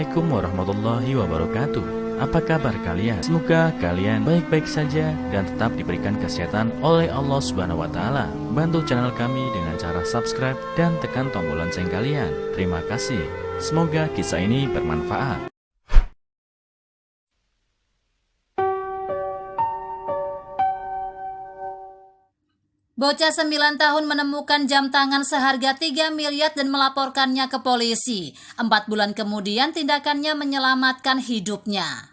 Assalamualaikum warahmatullahi wabarakatuh. Apa kabar kalian? Semoga kalian baik-baik saja dan tetap diberikan kesehatan oleh Allah Subhanahu wa taala. Bantu channel kami dengan cara subscribe dan tekan tombol lonceng kalian. Terima kasih. Semoga kisah ini bermanfaat. Bocah 9 tahun menemukan jam tangan seharga 3 miliar dan melaporkannya ke polisi. 4 bulan kemudian tindakannya menyelamatkan hidupnya.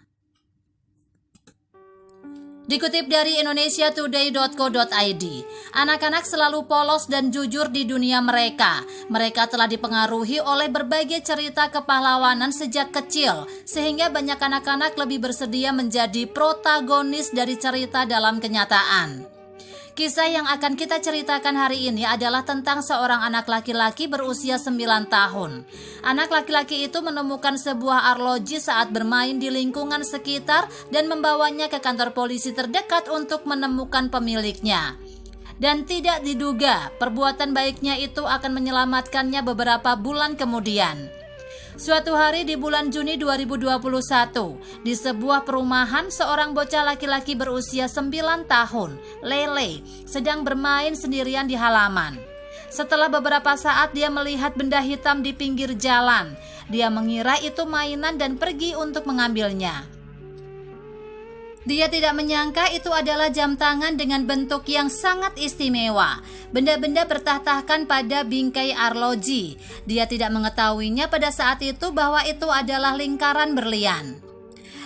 Dikutip dari indonesiatoday.co.id, anak-anak selalu polos dan jujur di dunia mereka. Mereka telah dipengaruhi oleh berbagai cerita kepahlawanan sejak kecil, sehingga banyak anak-anak lebih bersedia menjadi protagonis dari cerita dalam kenyataan. Kisah yang akan kita ceritakan hari ini adalah tentang seorang anak laki-laki berusia 9 tahun. Anak laki-laki itu menemukan sebuah arloji saat bermain di lingkungan sekitar dan membawanya ke kantor polisi terdekat untuk menemukan pemiliknya. Dan tidak diduga, perbuatan baiknya itu akan menyelamatkannya beberapa bulan kemudian. Suatu hari di bulan Juni 2021, di sebuah perumahan, seorang bocah laki-laki berusia 9 tahun, Lele, sedang bermain sendirian di halaman. Setelah beberapa saat dia melihat benda hitam di pinggir jalan. Dia mengira itu mainan dan pergi untuk mengambilnya. Dia tidak menyangka itu adalah jam tangan dengan bentuk yang sangat istimewa. Benda-benda bertahtakan pada bingkai arloji. Dia tidak mengetahuinya pada saat itu bahwa itu adalah lingkaran berlian.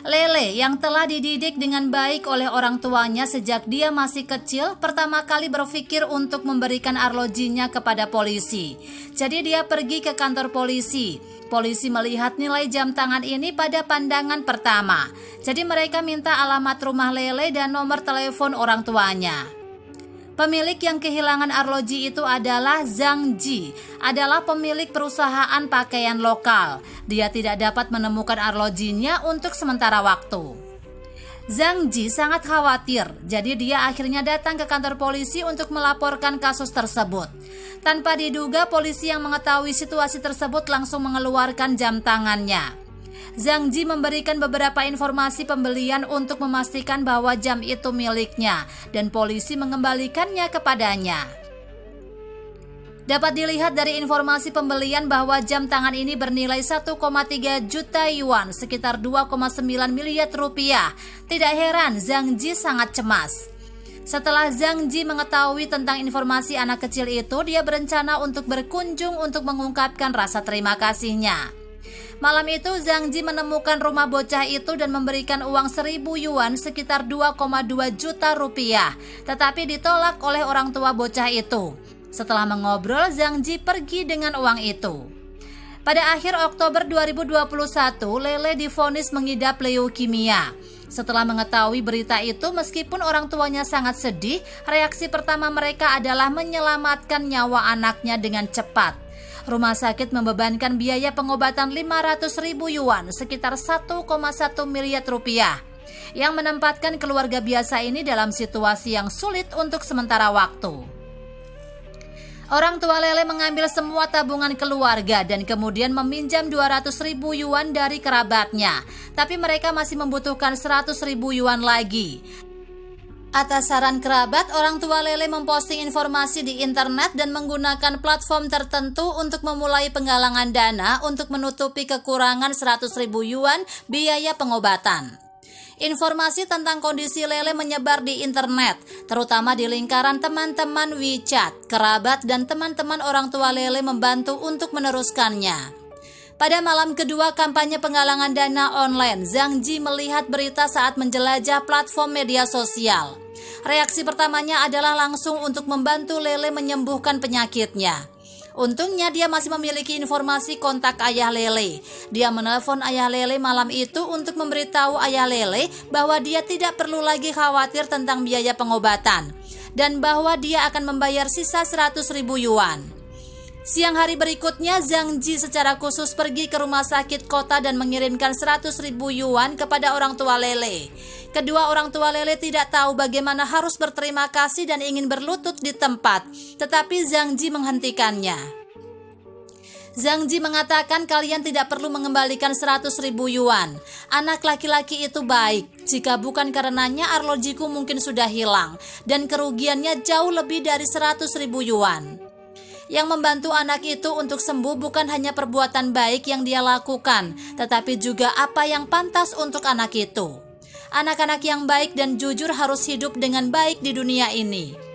Lele yang telah dididik dengan baik oleh orang tuanya sejak dia masih kecil, pertama kali berpikir untuk memberikan arlojinya kepada polisi. Jadi dia pergi ke kantor polisi. Polisi melihat nilai jam tangan ini pada pandangan pertama. Jadi mereka minta alamat rumah Lele dan nomor telepon orang tuanya. Pemilik yang kehilangan arloji itu adalah Zhang Ji, adalah pemilik perusahaan pakaian lokal. Dia tidak dapat menemukan arlojinya untuk sementara waktu. Zhang Ji sangat khawatir, jadi dia akhirnya datang ke kantor polisi untuk melaporkan kasus tersebut. Tanpa diduga, polisi yang mengetahui situasi tersebut langsung mengeluarkan jam tangannya. Zhang Ji memberikan beberapa informasi pembelian untuk memastikan bahwa jam itu miliknya, dan polisi mengembalikannya kepadanya. Dapat dilihat dari informasi pembelian bahwa jam tangan ini bernilai 1,3 juta yuan, sekitar 2,9 miliar rupiah. Tidak heran Zhang Ji sangat cemas. Setelah Zhang Ji mengetahui tentang informasi anak kecil itu, dia berencana untuk berkunjung untuk mengungkapkan rasa terima kasihnya. Malam itu Zhang Ji menemukan rumah bocah itu dan memberikan uang 1.000 yuan, sekitar 2,2 juta rupiah, tetapi ditolak oleh orang tua bocah itu. Setelah mengobrol, Zhang Ji pergi dengan uang itu. Pada akhir Oktober 2021, Lele divonis mengidap leukemia. Setelah mengetahui berita itu, meskipun orang tuanya sangat sedih, reaksi pertama mereka adalah menyelamatkan nyawa anaknya dengan cepat. Rumah sakit membebankan biaya pengobatan 500.000 yuan, sekitar 1,1 miliar rupiah, yang menempatkan keluarga biasa ini dalam situasi yang sulit untuk sementara waktu. Orang tua Lele mengambil semua tabungan keluarga dan kemudian meminjam 200.000 yuan dari kerabatnya. Tapi mereka masih membutuhkan 100.000 yuan lagi. Atas saran kerabat, orang tua Lele memposting informasi di internet dan menggunakan platform tertentu untuk memulai penggalangan dana untuk menutupi kekurangan 100.000 yuan biaya pengobatan. Informasi tentang kondisi Lele menyebar di internet, terutama di lingkaran teman-teman WeChat. Kerabat dan teman-teman orang tua Lele membantu untuk meneruskannya. Pada malam kedua kampanye penggalangan dana online, Zhang Ji melihat berita saat menjelajah platform media sosial. Reaksi pertamanya adalah langsung untuk membantu Lele menyembuhkan penyakitnya. Untungnya dia masih memiliki informasi kontak ayah Lele. Dia menelpon ayah Lele malam itu untuk memberitahu ayah Lele bahwa dia tidak perlu lagi khawatir tentang biaya pengobatan dan bahwa dia akan membayar sisa 100.000 yuan. Siang hari berikutnya, Zhang Ji secara khusus pergi ke rumah sakit kota dan mengirimkan 100.000 yuan kepada orang tua Lele. Kedua orang tua Lele tidak tahu bagaimana harus berterima kasih dan ingin berlutut di tempat, tetapi Zhang Ji menghentikannya. Zhang Ji mengatakan kalian tidak perlu mengembalikan 100.000 yuan. Anak laki-laki itu baik. Jika bukan karenanya arlojiku mungkin sudah hilang. Dan kerugiannya jauh lebih dari 100.000 yuan. Yang membantu anak itu untuk sembuh bukan hanya perbuatan baik yang dia lakukan, tetapi juga apa yang pantas untuk anak itu. Anak-anak yang baik dan jujur harus hidup dengan baik di dunia ini.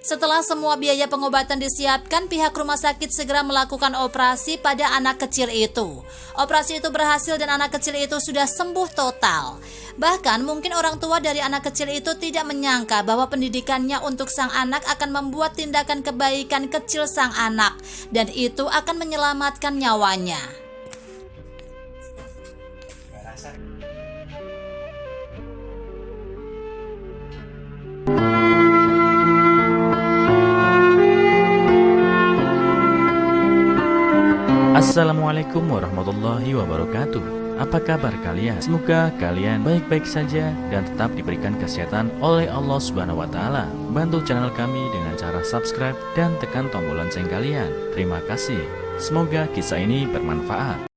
Setelah semua biaya pengobatan disiapkan, pihak rumah sakit segera melakukan operasi pada anak kecil itu. Operasi itu berhasil dan anak kecil itu sudah sembuh total. Bahkan mungkin orang tua dari anak kecil itu tidak menyangka bahwa pendidikannya untuk sang anak akan membuat tindakan kebaikan kecil sang anak, dan itu akan menyelamatkan nyawanya. Assalamualaikum warahmatullahi wabarakatuh. Apa kabar kalian? Semoga kalian baik-baik saja dan tetap diberikan kesehatan oleh Allah Subhanahu wa taala. Bantu channel kami dengan cara subscribe dan tekan tombol lonceng kalian. Terima kasih. Semoga kisah ini bermanfaat.